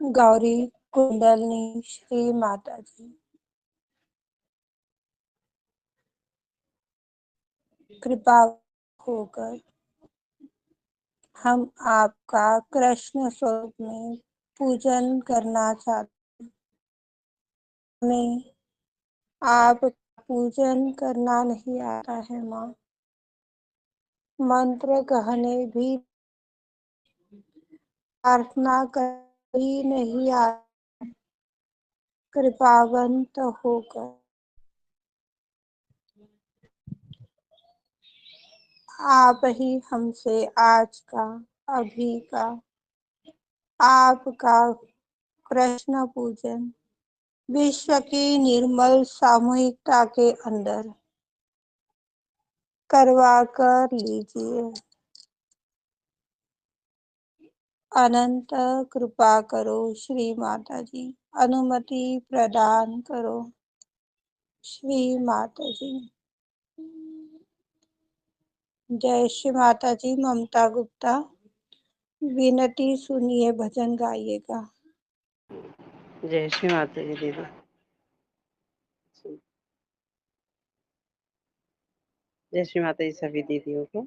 गौरी कुंडलनी श्री माता जी। कृपा होकर हम आपका कृष्ण स्वरूप में पूजन करना चाहते हैं। हमें आप पूजन करना नहीं आता है माँ। मंत्र कहने भी, प्रार्थना कर भी नहीं आता। कृपावंत होकर आप ही हमसे आज का, अभी का, आपका कृष्ण पूजन विश्व की निर्मल सामूहिकता के अंदर करवा कर लीजिए। अनंत कृपा करो श्री माता जी, अनुमति प्रदान करो श्री माता जी। जय श्री माता जी। ममता गुप्ता, विनती सुनिए, भजन गाइएगा। जय श्री माता जी दीदी। जय श्री माता जी सभी दीदियों को।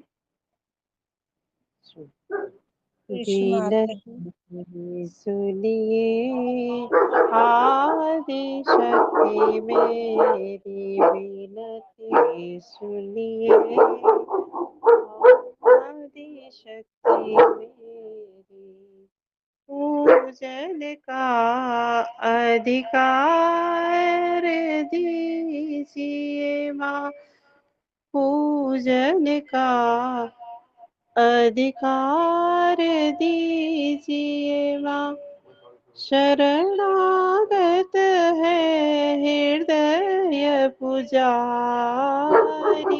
जय श्री माता जी। विनती सुनिए आदि शक्ति मेरी, विनती सुनिए आदि शक्ति मेरी। पूजन का अधिकार दीजिए माँ, पूजन का अधिकार दीजिए माँ। शरणागत है हृदय पुजारी,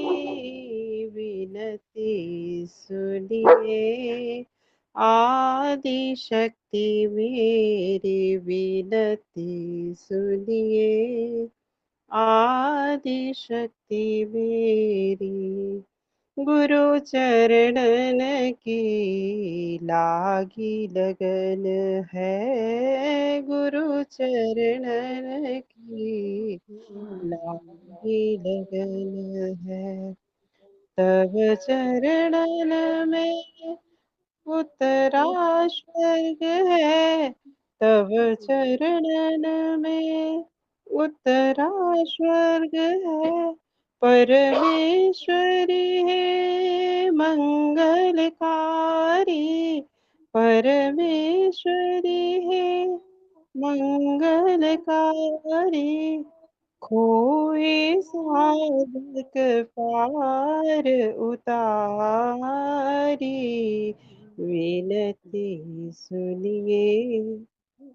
विनती सुनिए आदि शक्ति मेरी, विनती सुनिए आदि शक्ति मेरी। गुरु चरणन की लागी लगन है, गुरु चरणन की लागी लगन है। तब चरणन में उतरा स्वर्ग है, तब चरणन में उतरा स्वर्ग है। परमेश्वरी है मंगलकारी, परमेश्वरी है मंगलकारी। खोए साधक पार उतारी, विनती सुनिए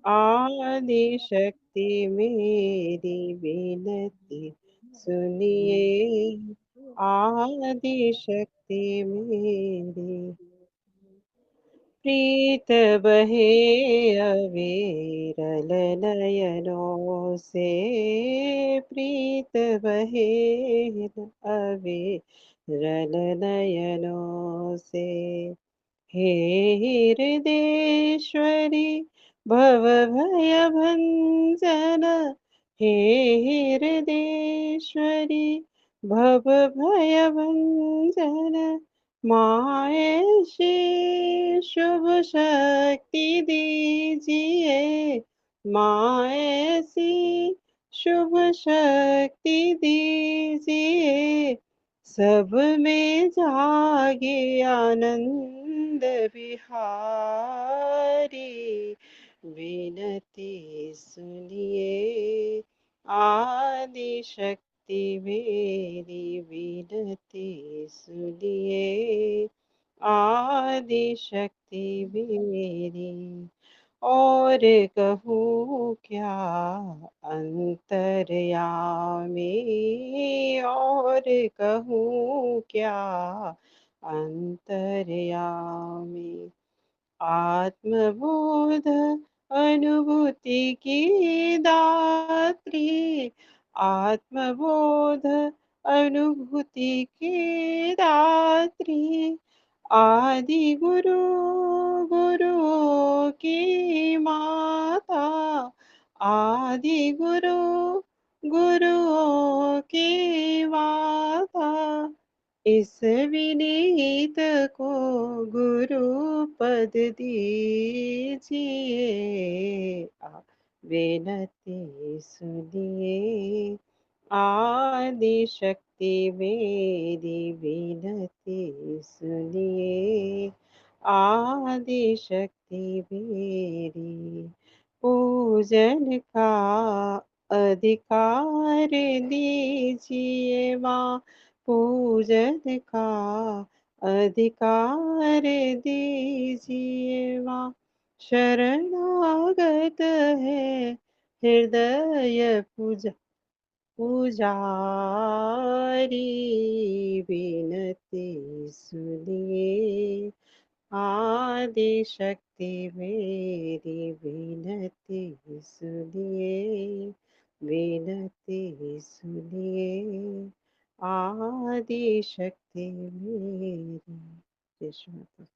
आदि शक्ति मेरी, विनती सुनिए आदि शक्ति मेरी। प्रीत बहे अविरल नयनों से, प्रीत बहे अविरल नयनों से। हे हृदयेश्वरी भव भय भंजन, हे हृदयेश्वरी भव भय भंजन। मायसी शुभ शक्ति दीजिए, मायसी शुभ शक्ति दीजिए। सब में जागे आनंद बिहारी, विनती सुनिए आदि शक्ति मेरी, विनती सुनिए आदि शक्ति मेरी। और कहूँ क्या अंतर्यामी, और कहूँ क्या अंतर्यामी। आत्मबोध अनुभूति की दात्री, आत्मबोध अनुभूति की दात्री। आदि गुरु गुरु की माता, आदि गुरु गुरुओं की माता, इस विनीत को गुरु पद दीजिए, विनती सुनिए, आदि शक्ति मेरी विनती सुनिए, आदि शक्ति मेरी, पूजन का अधिकार दीजिए माँ, पूजन का अधिकार दीजिए माँ, शरणागत है हृदय पूजा पुजारी, विनती सुनिए, आदि शक्ति मेरी विनती सुनिए, विनती सुनिए, आदि शक्ति मेरी। जय श्री माता।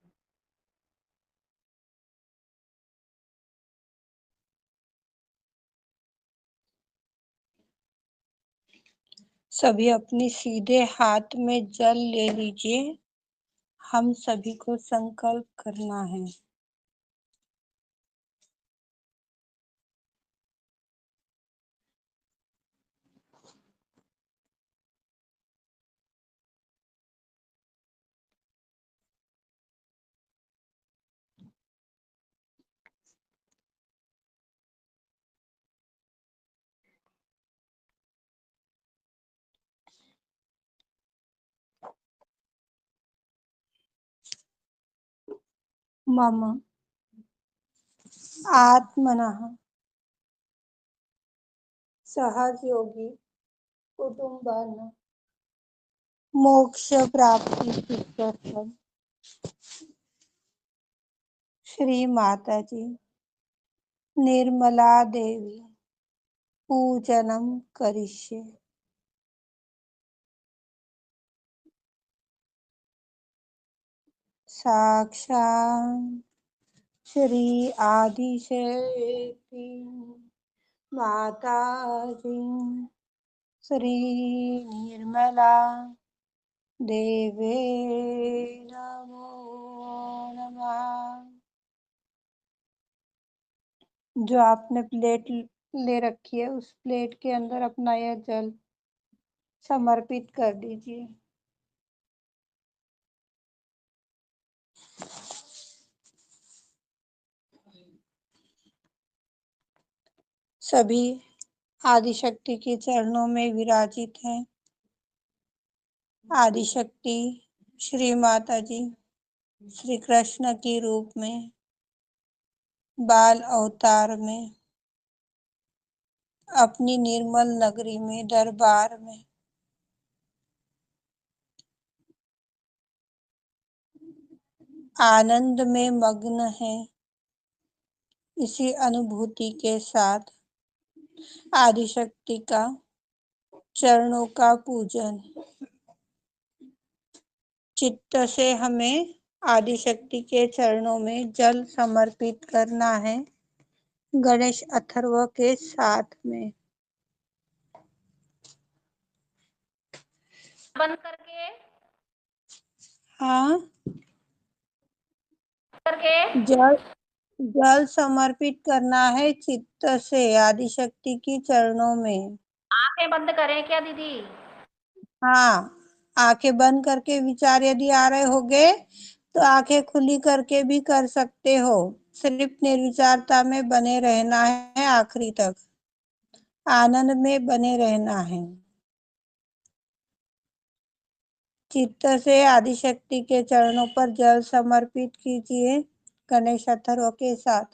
सभी अपनी सीधे हाथ में जल ले लीजिए। हम सभी को संकल्प करना है। मम आत्मनः सहयोगी कुटुंबानं मोक्ष प्राप्ति सिद्ध्यर्थं श्री माताजी निर्मला देवी पूजनं करिष्ये। साक्षात् श्री आदिशक्ति माताजी श्री निर्मला देवे नमो नमः। जो आपने प्लेट ले रखी है उस प्लेट के अंदर अपना यह जल समर्पित कर दीजिए। सभी आदिशक्ति के चरणों में विराजित हैं। आदिशक्ति श्री माता जी श्री कृष्ण के रूप में बाल अवतार में अपनी निर्मल नगरी में दरबार में आनंद में मग्न है। इसी अनुभूति के साथ आदिशक्ति का चरणों का पूजन चित्त से हमें आदिशक्ति के चरणों में जल समर्पित करना है, गणेश अथर्व के साथ में। बंद करके हाँ, करके जल समर्पित करना है चित्त से आदिशक्ति की चरणों में। आंखें बंद करें क्या दीदी? हाँ, आंखें बंद करके विचार यदि आ रहे होंगे तो आंखें खुली करके भी कर सकते हो। सिर्फ निर्विचारता में बने रहना है, आखिरी तक आनंद में बने रहना है। चित्त से आदिशक्ति के चरणों पर जल समर्पित कीजिए गणेश अथर्व के साथ।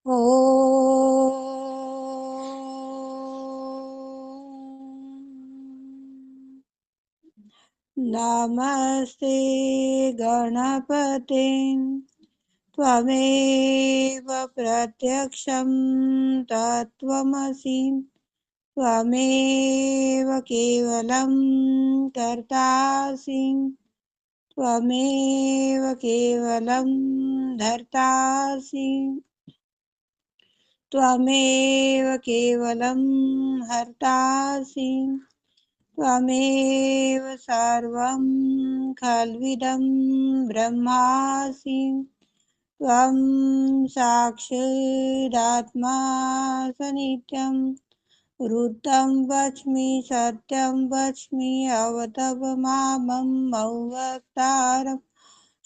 ओ नमस्ते गणपते त्वमेव प्रत्यक्षं तत्त्वमसि त्वमेव केवलं कर्तासि त्वमेव केवलं धर्तासि त्वमेव केवलं हर्तासि त्वमेव सर्वं खल्विदं ब्रह्मासि त्वं साक्षादात्मा सनित्यं ऋतं वच्मि सत्यं वच्मि अवतवमामम् अव्यक्तारम्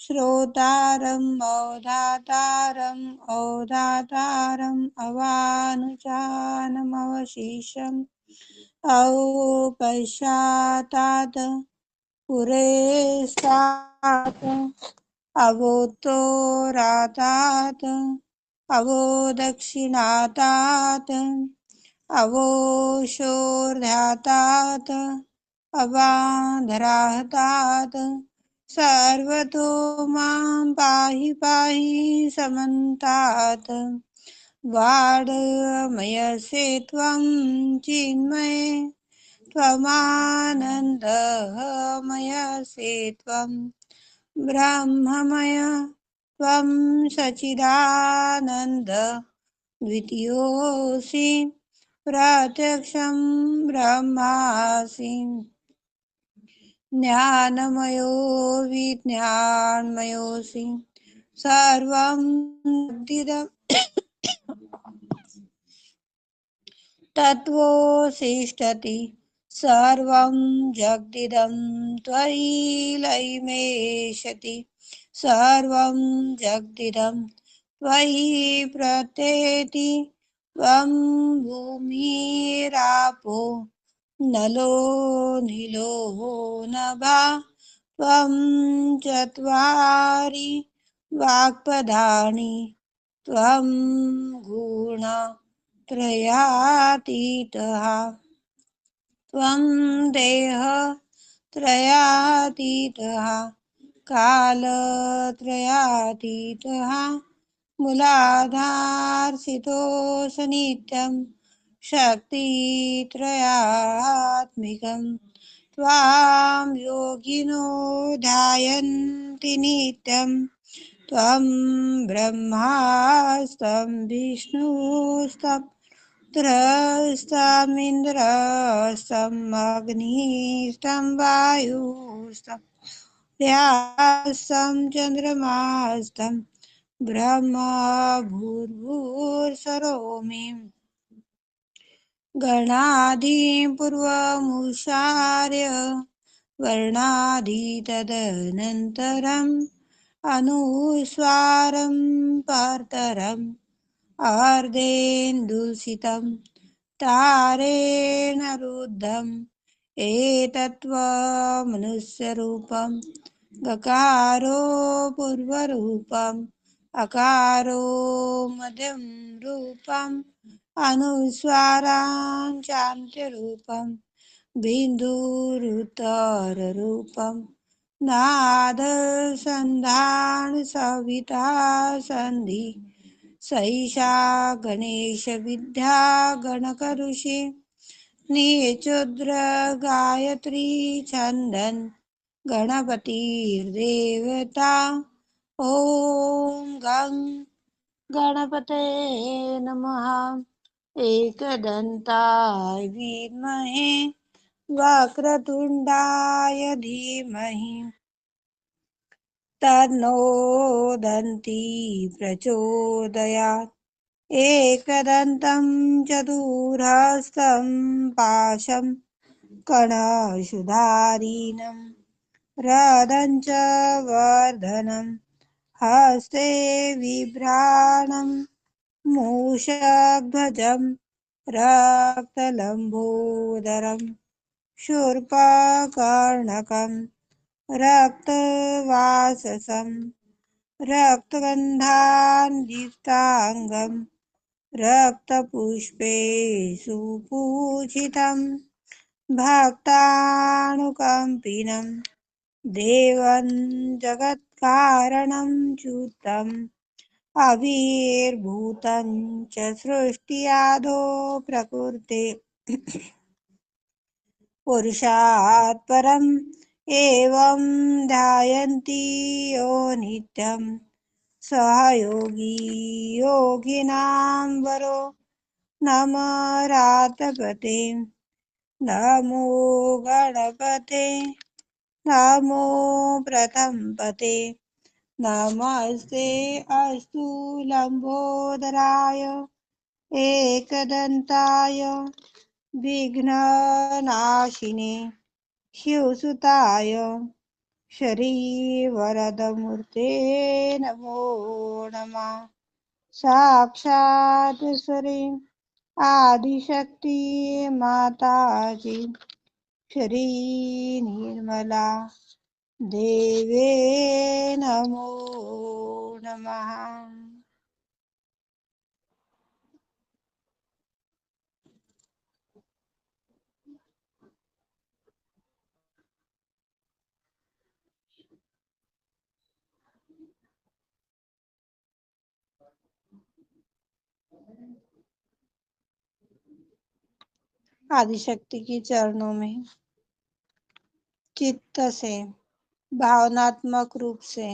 श्रोतारम् अवधातारम् अवधातारम् अवानुजानमवशेषम् औपश्चातात् पुरेस्तात् अवोत्तरातात् अवोदक्षिणातात् अवोषोर्ध्यातात् अवान्धराहतात् सर्वतो मां पाहि पाहि समन्तात् वाङ्मयसे त्वं चिन्मये त्वमानन्दमयसे त्वं ब्रह्ममय त्वं सच्चिदानन्द द्वितीयोऽसि प्रत्यक्षं ब्रह्मासि ज्ञानमयो विज्ञानमयोऽसि सर्वं तत्त्वोऽसिष्ठति सर्वं जगदिदं त्वयि लयमेषति सर्वं जगदिदं त्वयि प्रत्येति त्वं भूमिरापो नलो नीलो नभः त्वं चत्वारि वाक्पदानि त्वं गुणत्रयातीतः त्वं देहत्रयातीतः कालत्रयातीतः मूलाधारस्थितोऽसि नित्यं शक्तित्रयात्मिकं त्वां योगिनो ध्यायन्ति नित्यं त्वं ब्रह्मास्तं विष्णुस्तं रुद्रस्त्वमिन्द्रस्तं अग्निस्तं वायुस्तं व्यासं चन्द्रमास्तं ब्रह्मा भूर्भुवस्सुरोमे गणाधिं पूर्वमुच्चार्य वर्णादि तदनन्तरम् अनुस्वारं परतरम् अर्धेन्दुसितं तारेण रुद्धम् एतत्त्वमनुस्वरूपं गकारो पूर्वरूपम् अकारो मध्यं रूपम् अनुस्वाराञ्चान्त्यरूपं बिन्दुरुत्तररूपं नादसन्धानसविता सन्धि सैषा गणेशविद्या गणकऋषि निचोद्र गायत्री छन्दन् गणपतिर्देवता ॐ गं गणपतये नमः एकदन्ताय विद्महे वक्रतुण्डाय धीमहि तन्नो दन्ती प्रचोदयात् एकदन्तं चतुर्हस्तं पाशं कणशुधारिणं रदं च वर्धनं हस्ते बिभ्राणं मूषकध्वजं रक्तलम्बोदरं शूर्पकर्णकं रक्तवाससं रक्तगन्धान्विताङ्गं रक्तपुष्पे सुपूजितं भक्तानुकम्पिनं देवं जगत्कारणं च्युतम् आविर्भूतं च सृष्टियादौ प्रकृते पुरुषात् परम् एवं ध्यायन्ति यो नित्यं सहयोगी योगिनां वरो नमरातपते नमो गणपते नमो प्रथमपते नमस्ते अस्तु लंबोदराय एकदन्ताय विघ्ननाशिने शिवसुताय श्रीवरदमूर्ते नमो नमः। साक्षात् श्री आदिशक्ति माताजी श्री निर्मला देवे नमो नमः। आदिशक्ति के चरणों में चित्त से भावनात्मक रूप से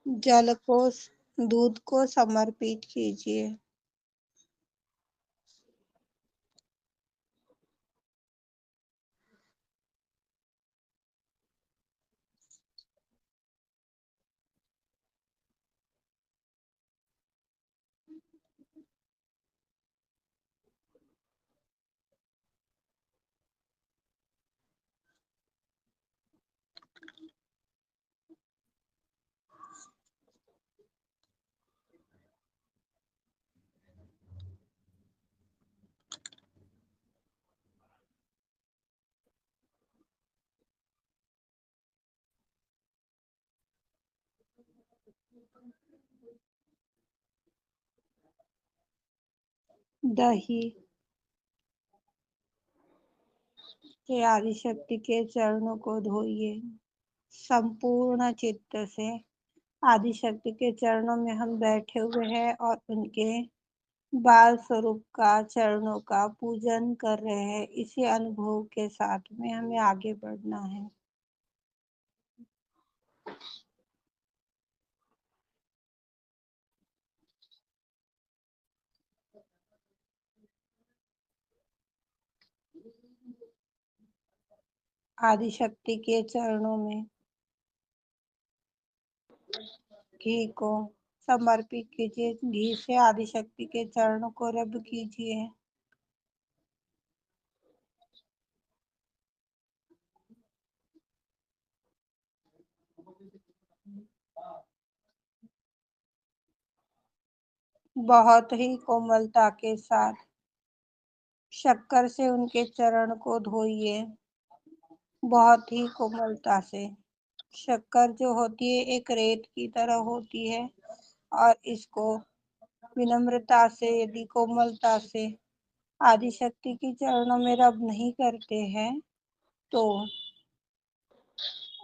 जल को दूध को समर्पित कीजिए। दही के आदिशक्ति के चरणों को धोइए। संपूर्ण चित्त से आदिशक्ति के चरणों में हम बैठे हुए हैं और उनके बाल स्वरूप का चरणों का पूजन कर रहे हैं। इसी अनुभव के साथ में हमें आगे बढ़ना है। आदिशक्ति के चरणों में घी को समर्पित कीजिए। घी से आदिशक्ति के चरणों को रब कीजिए। बहुत ही कोमलता के साथ शक्कर से उनके चरण को धोइए। बहुत ही कोमलता से। शक्कर जो होती है एक रेत की तरह होती है और इसको विनम्रता से यदि कोमलता से आदिशक्ति की चरणों में रब नहीं करते हैं तो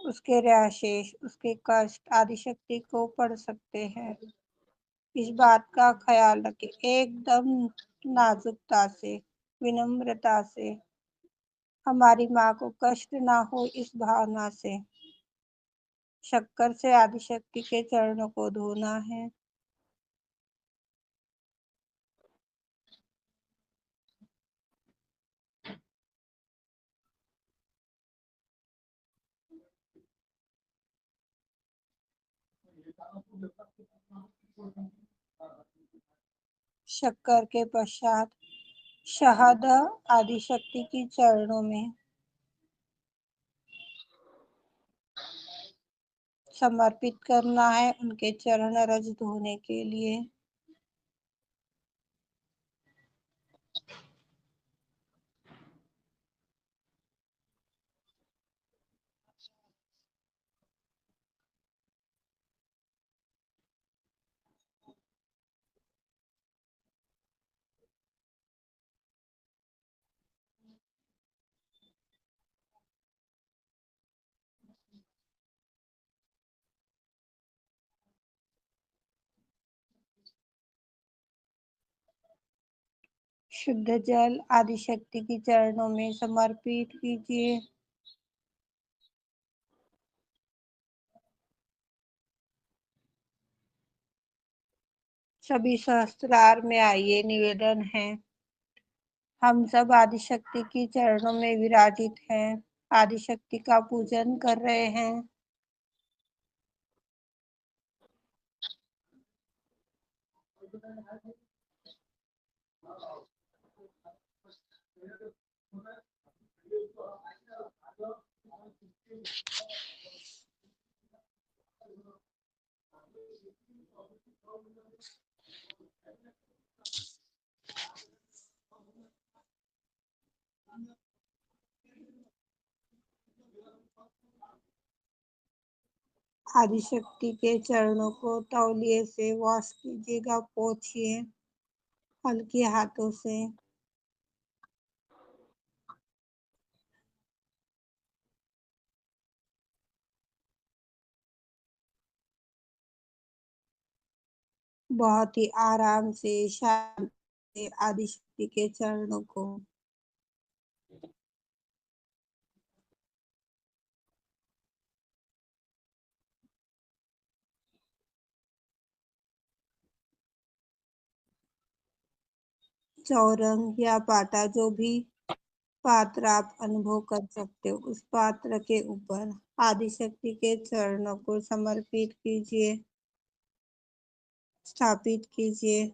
उसके रैशेस उसके कष्ट आदिशक्ति को पड़ सकते हैं। इस बात का ख्याल रखें। एकदम नाजुकता से विनम्रता से हमारी माँ को कष्ट ना हो इस भावना से शक्कर से आदिशक्ति के चरणों को धोना है। शक्कर के पश्चात शहद आदिशक्ति की चरणों में समर्पित करना है उनके चरण रज धोने के लिए। शुद्ध जल आदिशक्ति की चरणों में समर्पित कीजिए। सभी सहस्त्रार में आइए निवेदन है। हम सब आदिशक्ति की चरणों में विराजित हैं, आदिशक्ति का पूजन कर रहे हैं। आदिशक्ति के चरणों को तौलिए से वॉश कीजिएगा, पोंछिए हल्के हाथों से। बहुत ही आराम से शांति से आदिशक्ति के चरणों को चौरंग या पाटा, जो भी पात्र आप अनुभव कर सकते हो, उस पात्र के ऊपर आदिशक्ति के चरणों को समर्पित कीजिए, स्थापित कीजिए।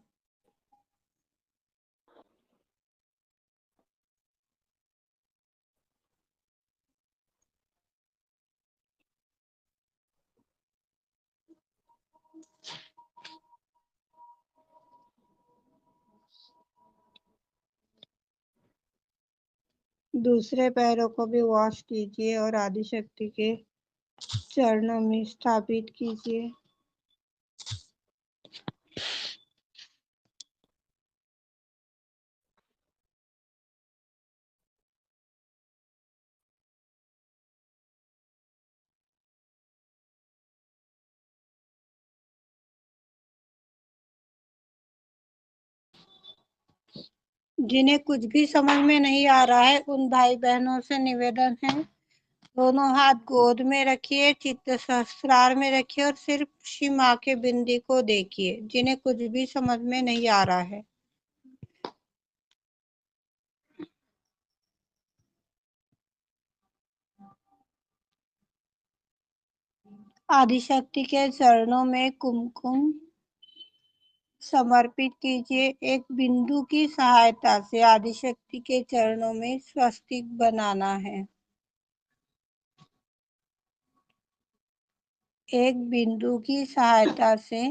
दूसरे पैरों को भी वॉश कीजिए और आदिशक्ति के चरणों में स्थापित कीजिए। जिन्हें कुछ भी समझ में नहीं आ रहा है, उन भाई बहनों से निवेदन है, दोनों हाथ गोद में रखिए, चित्त सहस्त्रार में रखिए और सिर्फ श्री माँ के बिंदी को देखिए, जिन्हें कुछ भी समझ में नहीं आ रहा है। आदिशक्ति के चरणों में कुमकुम समर्पित कीजिए। एक बिंदु की सहायता से आदिशक्ति के चरणों में स्वस्तिक बनाना है। एक बिंदु की सहायता से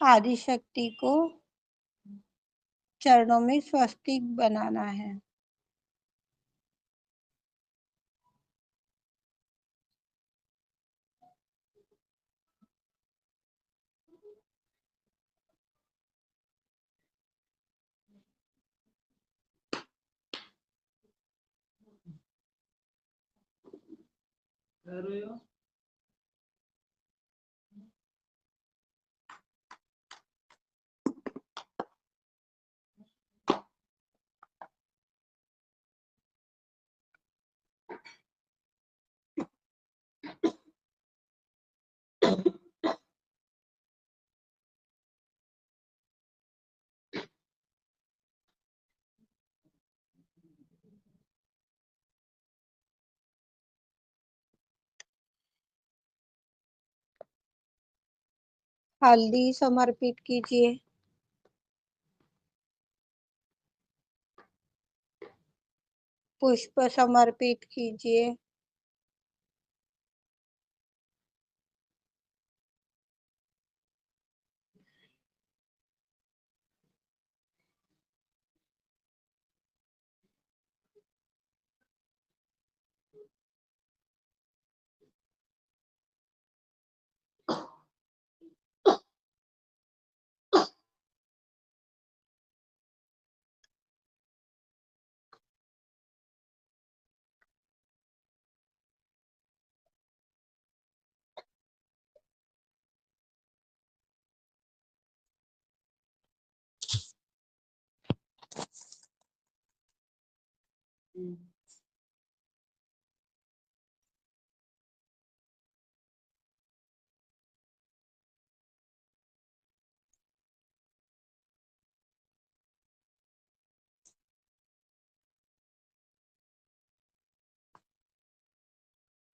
आदिशक्ति को चरणों में स्वस्तिक बनाना है। हल्दी समर्पित कीजिए। पुष्प समर्पित कीजिए।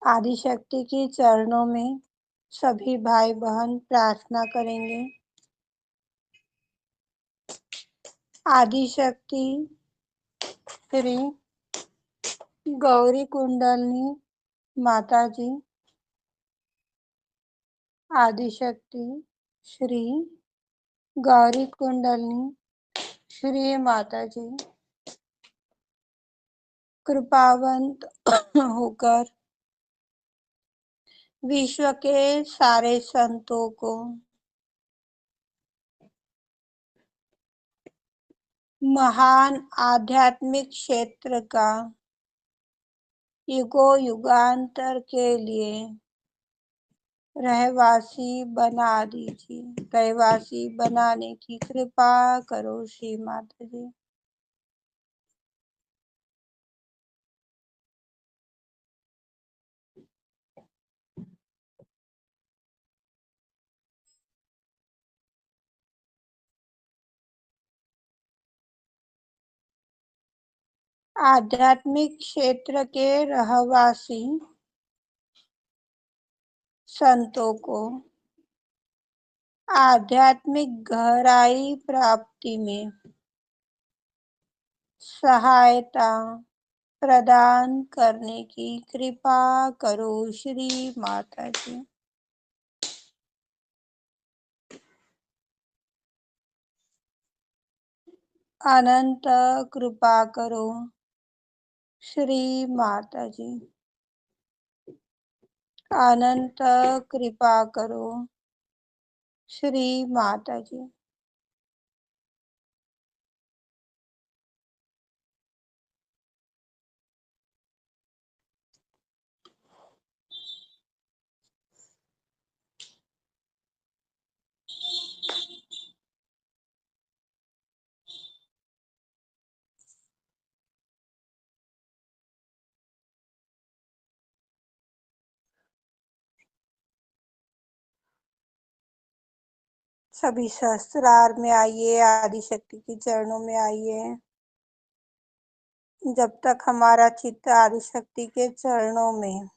आदिशक्ति के चरणों में सभी भाई बहन प्रार्थना करेंगे। आदिशक्ति श्री गौरी कुंडलनी माता जी, आदिशक्ति श्री गौरी कुंडलनी श्री माता जी, कृपावंत होकर विश्व के सारे संतों को महान आध्यात्मिक क्षेत्र का युगों युगांतर के लिए रहवासी बना दीजिए। रहवासी बनाने की कृपा करो श्री माता जी। आध्यात्मिक क्षेत्र के रहवासी संतों को आध्यात्मिक गहराई प्राप्ति में सहायता प्रदान करने की कृपा करो श्री माता जी। अनंत कृपा करो श्री माता जी। अनंत कृपा करो श्री माता जी। सभी सहस्त्रार में आइए, आदिशक्ति के चरणों में आइए। जब तक हमारा चित्त आदिशक्ति के चरणों में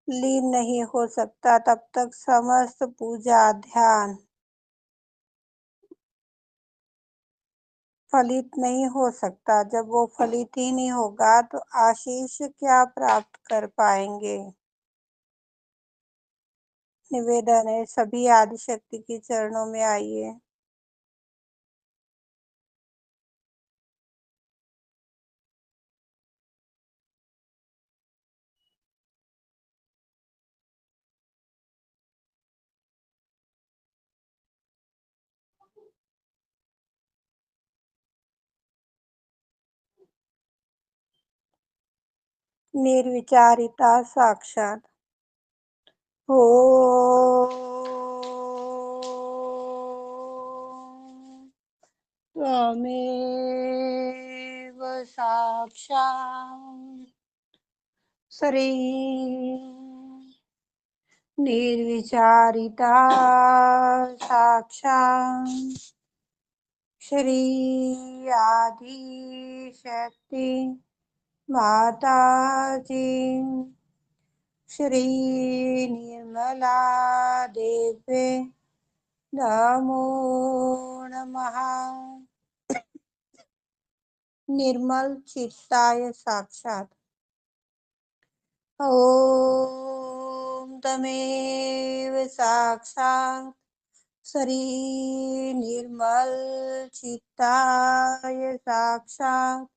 लीन नहीं हो सकता, तब तक समस्त पूजा ध्यान फलित नहीं हो सकता। जब वो फलित ही नहीं होगा तो आशीष क्या प्राप्त कर पाएंगे। निवेदन है, सभी आदिशक्ति के चरणों में आइए। निर्विचारिता साक्षात हो। त्वमेव साक्षात् श्री निर्विचारिता साक्षात् श्री आदि शक्ति माता जी, श्री निर्मला देवी नमो नमः। निर्मल चित्ताय साक्षात् ओम तमेव साक्षात् श्री निर्मल चित्ताय साक्षात्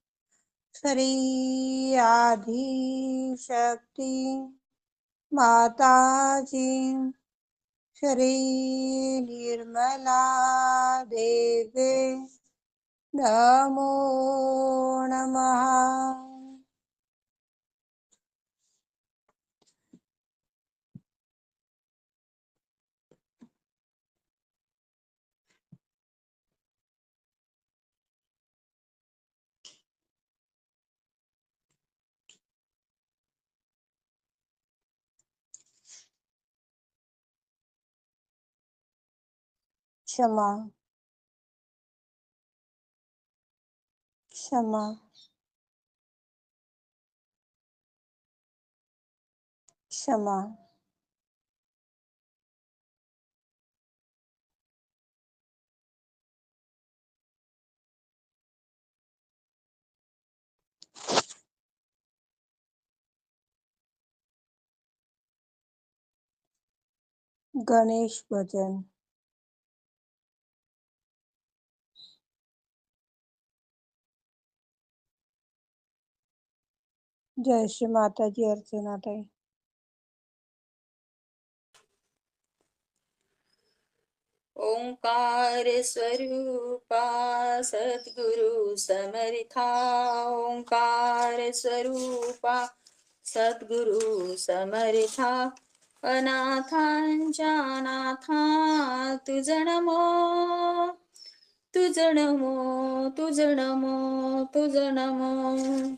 श्री आदि शक्ति माता जी, श्री निर्मला देवी नमो नमः। क्षमा क्षमा क्षमा, गणेश भजन। जय श्री माता जी। अर्चना ताई। ओंकार स्वरूपा सद्गुरु समर्था, ओंकार स्वरूपा सद्गुरु समर्था, अनाथांच्या नाथा तुझ नमो, तुझ नमो, तुझ नमो, तुझ नमो।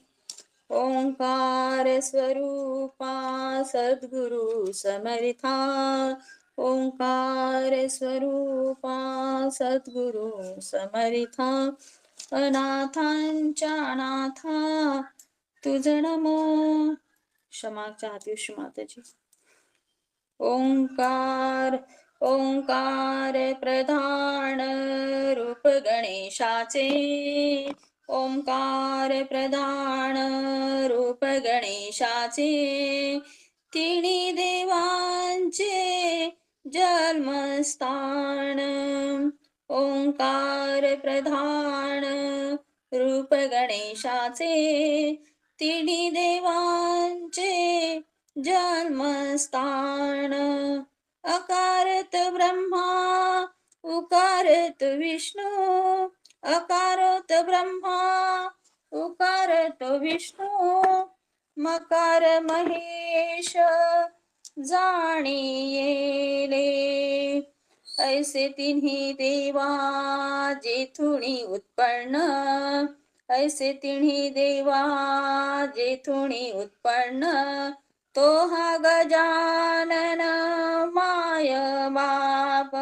ओंकार स्वरूपा सद्गुरु समर्था, ओंकार स्वरूपा सद्गुरु समर्था, अनाथांच्या नाथा तुझ नमो। क्षमा चाहती हूँ माताजी। ओंकार, ओंकार प्रधान रूप गणेशाचे, ओंकार प्रधान रूप गणेशाचे, तिन्ही देवांचे जन्मस्थान, ओंकार प्रधान रूप गणेशाचे, तिन्ही देवांचे जन्मस्थान, अकारत ब्रह्मा उकारत विष्णू, अकारत ब्रह्मा उकारत विष्णू, मकार महेश जाणियेले, ऐसे तिन्ही देवा जेथुनी उत्पन्न, ऐसे तिन्ही देवा जेथुनी उत्पन्न, तो हा गजानन माय बाप,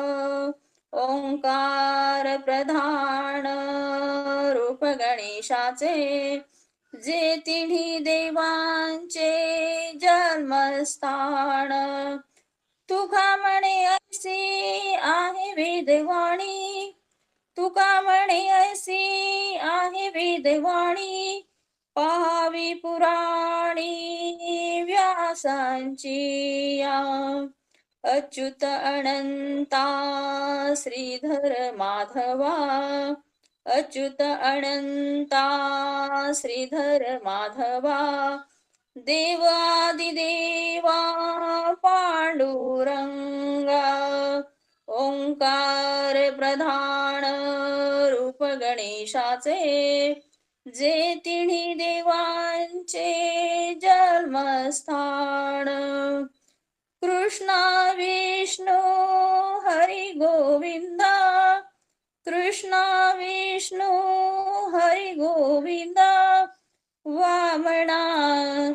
ओंकार प्रधान रूप गणेशाचे, जे तिन्ही देवांचे जन्मस्थान, तुका म्हणे ऐसी आहे वेदवाणी, तुका म्हणे ऐसी आहे वेदवाणी, पाहावी पुराणी व्यासांची या, अच्युत अनंता श्रीधर माधवा, अच्युत अनंता श्रीधर माधवा, देवादिदेवा पांडुरंगा, ओंकार प्रधान रूप गणेशाचे, जे तिन्ही देवांचे जन्मस्थान, कृष्ण विष्णू हरी गोविंदा, कृष्ण विष्णू हरी गोविंदा, वामना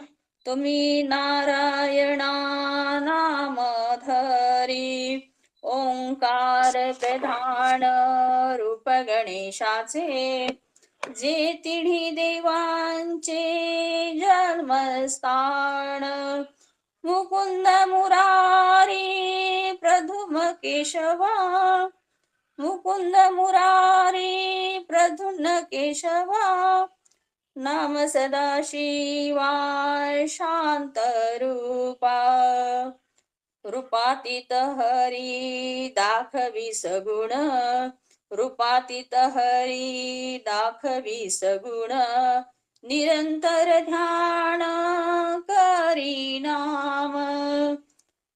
तुम्ही नारायणा नाम धरी, ओंकार प्रधान रूप गणेशाचे, जे तिन्ही देवांचे जन्मस्थान, मुकुंद मुरारी प्रधुम केशवा, मुकुंद मुरारी प्रधुन केशवा, नाम सदाशिवा शांत रूपा, रूपातीत हरी दाखवी सगुण, रूपातीत हरी दाखवी सगुण, निरंतर ध्यान करी नाम,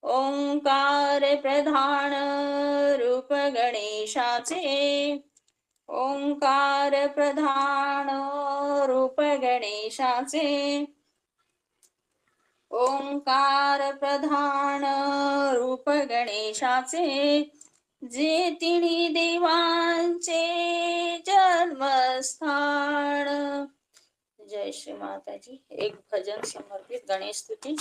ओंकार प्रधान रूप गणेशाचे, ओंकार प्रधान रूप गणेशाचे, ओंकार प्रधान रूप गणेशाचे, जे तिन्ही देवांचे जन्मस्थान। जय श्री माताजी। एक भजन समर्पित गणेश स्तुति।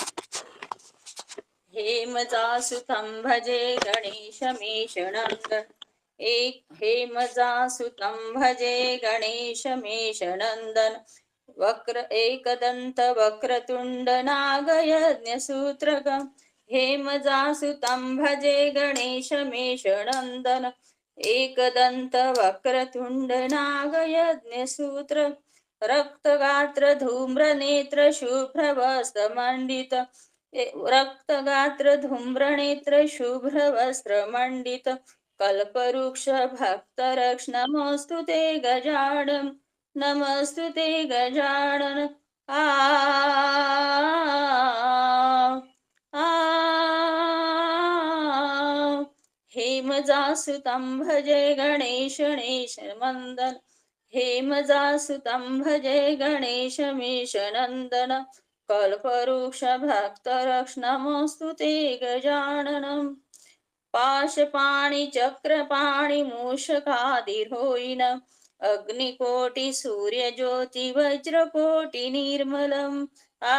हेमजासुतं भजे गणेशमीश नंदन, एक हेमजासुतं भजे गणेशमीश नंदन, वक्र एकदंत वक्रतुंड नागयज्ञसूत्रकम् हेमजासुतं भजे गणेशमेषनन्दन एकदंत वक्रतुंड नागयज्ञसूत्र रक्तगात्र धूम्रनेत्र शुभ्रवस्त्रमण्डित रक्तगात्र धूम्रनेत्र शुभ्रवस्त्रमण्डित कल्पवृक्ष भक्तरक्ष नमोऽस्तु ते गजानन नमस्तुते गजानन आ हेमजासुतं भजे गणेशनेशमन्दन हेमजासुतं भजे गणेशमेषनन्दन कल्पवृक्ष भक्तरक्ष नमोऽस्तु ते गजाननम् पाशपाणि चक्रपाणि मूषकादिरोहिण अग्निकोटि सूर्यज्योति वज्रकोटि निर्मलम् आ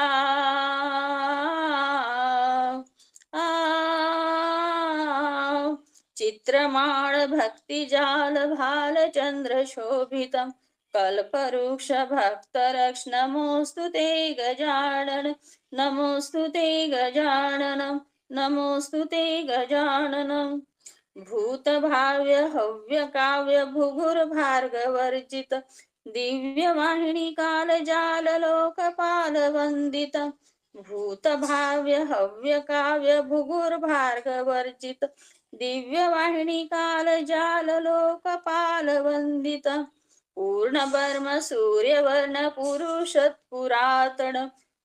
चित्रमाण भक्तिजाल भालचन्द्र शोभितम् कल्पवृक्ष भक्तरक्ष नमोऽस्तु ते गजानन नमोऽस्तु ते गजानन नमोऽस्तु ते गजाननम् भूतभाव्य हव्य काव्य भुगुर्भार्गवर्जित दिव्यवाहिनी कालजाल लोकपाल वन्दित भूतभाव्य हव्य काव्य भुगुर्भार्गवर्जित दिव्यवाहिनी कालजाल लोकपाल वन्दित पूर्णवर्म सूर्यवर्ण पुरुषत्पुरातन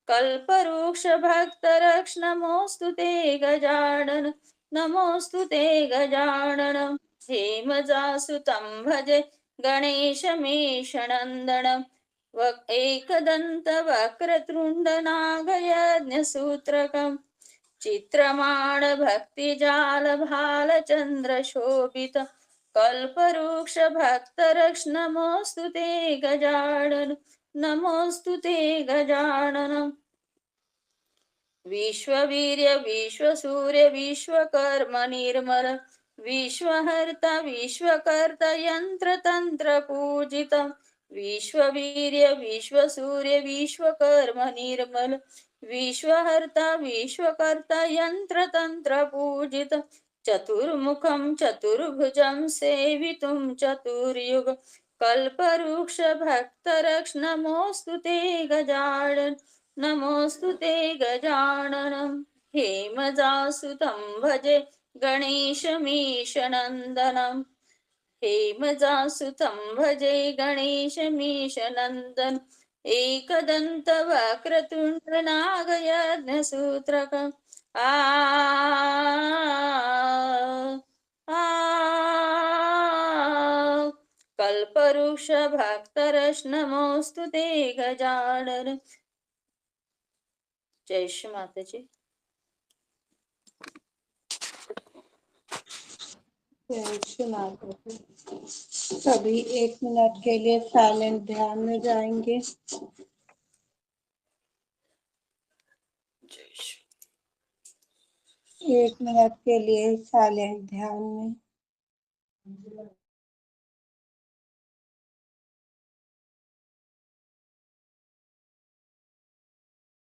कल्पवृक्ष भक्तरक्ष नमोऽस्तु ते गजानन नमोऽस्तु ते गजानन हेमजासुतं भजे गणेशमेषनन्दन एकदन्त वक्रतुण्ड नागयज्ञसूत्रकम् चित्रमाण भक्तिजाल भालचन्द्र शोभित कल्पवृक्ष भक्तरक्ष नमोऽस्तु ते गजानन नमोऽस्तु ते गजानन विश्ववीर्य विश्वसूर्य विश्वकर्म निर्मल विश्वहर्ता विश्वकर्ता यन्त्रतन्त्र पूजित विश्ववीर्य विश्वसूर्य विश्वकर्म निर्मल विश्वहर्ता विश्वकर्ता यन्त्रतन्त्र पूजित चतुर्मुखं चतुर्भुजं सेवितुं चतुर्युग कल्पवृक्ष भक्तरक्ष नमोऽस्तु ते गजानन नमोऽस्तु ते गजाननम् हेमजासुतं भजे गणेशमीशनन्दनम् हेमजासुतं भजे गणेशमीशनन्दन एकदन्त वक्रतुण्ड नागयज्ञसूत्रकम् आ कल्पवृक्ष भक्तरक्ष नमोऽस्तु ते गजानन जय श्री माता जी। जय श्री माता जी। सभी 1 मिनट के लिए साइलेंट ध्यान में जाएंगे। जय श्री 1 मिनट के लिए साइलेंट ध्यान में।